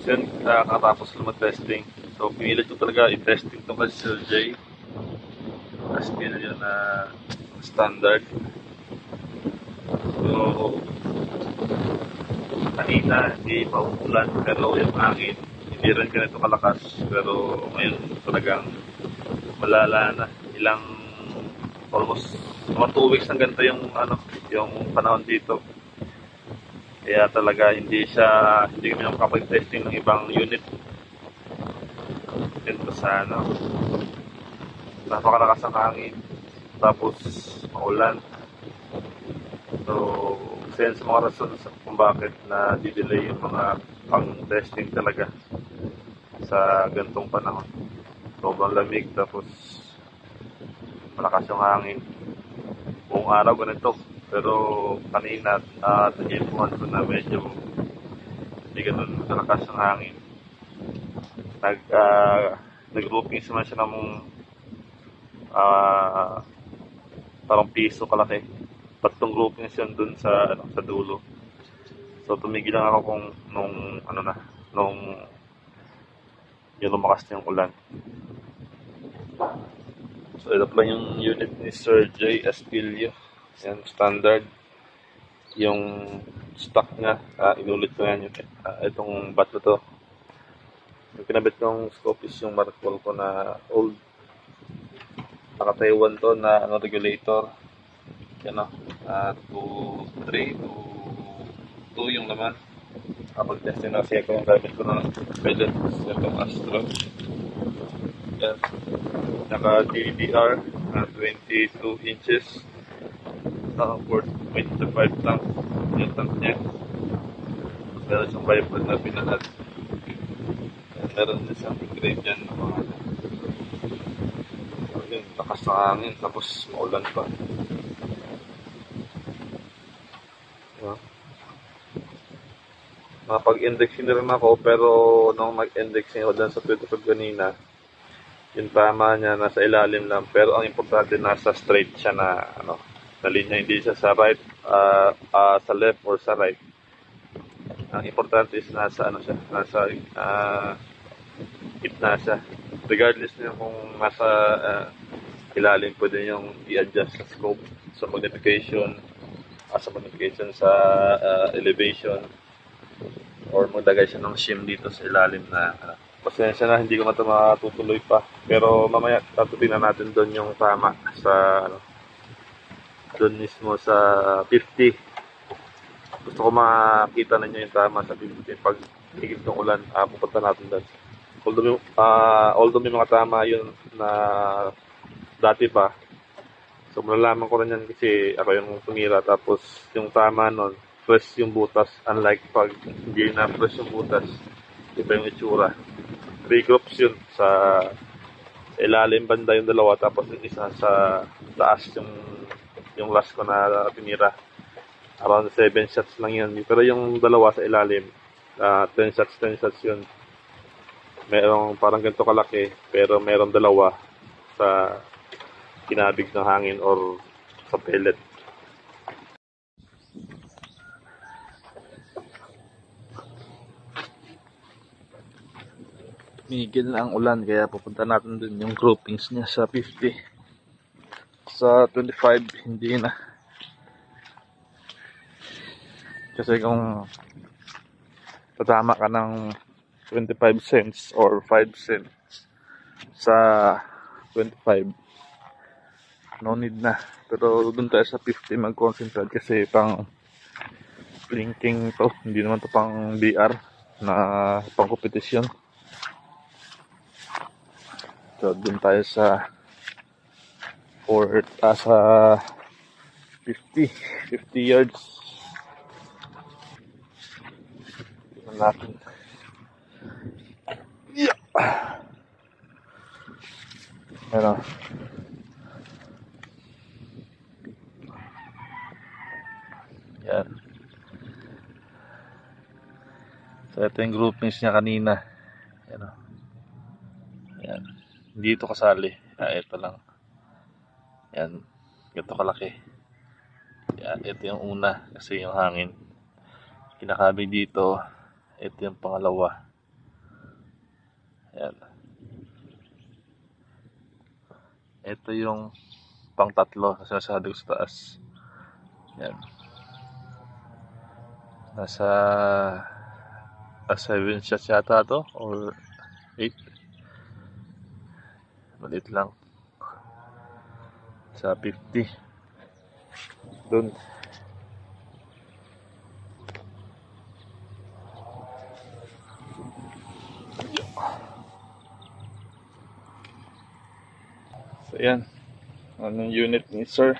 So yun, kakatapos ko mag-testing. So pinilit ko talaga i-testing to kasi Sir J. As yun yun na standard. So kanina hindi paulan pero yung hangin hindi rin ganito kalakas. Pero ngayon talagang malala na. Almost mga 2 weeks na ganito yung yung panahon dito. Kaya talaga hindi kami makapag-testing ng ibang unit dito sa napakalakas ang hangin tapos maulan. So sense mga rason kung bakit na di-delay yung mga pang-testing talaga sa gantong panahon. Sobrang lamig tapos malakas yung hangin. Buong araw ganito. Pero kanina nainfuhan ko na medyo hindi ganun kalakas ang hangin. Nag-groupings naman siya ng parang piso kalaki. 3 groupings yun dun sa dulo. So tumigil lang ako kung nung yung lumakas na yung ulan. So ito pala yung unit ni Sir J. Estilio. Yan, standard. Yung stock niya, inulit ko yan itong bat na to. Yung kinabit kong scope is yung Markwell ko na old. Naka-Taiwan to na regulator. Yan 2, 3, 2 yung laman. Kapag testing na kasi ako yung gamit ko ng pellets. Itong Astro. Yan. Naka-DDR 22 inches. For 25 tank yung tank niya. Meron siyang Bible na pinanad. Meron din siyang grade dyan. Yun, lakas ng hangin tapos maulan pa. Nakapag-indexing na rin ako pero nung mag-indexing ako dyan sa 25 kanina, yung tama niya nasa ilalim lang pero ang importante nasa straight siya na na linya, hindi siya sa right, sa left or sa right. Ang importante is nasa nasa gitna siya. Regardless niya kung nasa ilalim, pwede yung i-adjust sa scope, sa magnification, sa elevation, or maglagay siya ng shim dito sa ilalim na pasensya na hindi ko na ito matutuloy pa. Pero mamaya tatutunan natin doon yung tama sa doon mismo sa 50. Gusto ko makita ninyo yung tama sa 50 pag higit ng ulan. Pupunta natin doon. Although may mga tama yun na dati pa. So malalaman ko rin yan kasi ako yung tumira. Tapos yung tama nun, fresh yung butas. Unlike pag hindi na fresh yung butas, iba yung itsura. 3 groups yun. Sa ilalim banda yung dalawa. Tapos yung isa sa taas yung last ko na pinira. Around 7 shots lang yun. Pero yung dalawa sa ilalim, 10 shots yun. Merong parang ganito kalaki, pero merong dalawa sa kinabig ng hangin or sa pellet. Migil na ang ulan, kaya pupunta natin dun yung groupings niya sa 50. Sa 25, hindi na. Kasi kung tatama ka ng 25 cents or 5 cents sa 25, no need na. Pero dun tayo sa 50 mag-concentrate kasi pang blinking to. Hindi naman to pang BR na pang kompetisyon. So dun tayo sa sa 50 yards. Tingnan natin. Yeah. Ano? Yan. So ito yung groupings niya kanina. Yan. Yan. Hindi ito kasali. Ito lang. Yan. Ganito kalaki. Yan. Ito yung una kasi yung hangin. Kinakabig dito. Ito yung pangalawa. Ayan. Ito yung pang tatlo na sinasabi ko sa taas. Ayan. Nasa 7 shots yata to or 8. Maliit lang. Sa 50. Dun. So yan. Anong unit ni sir?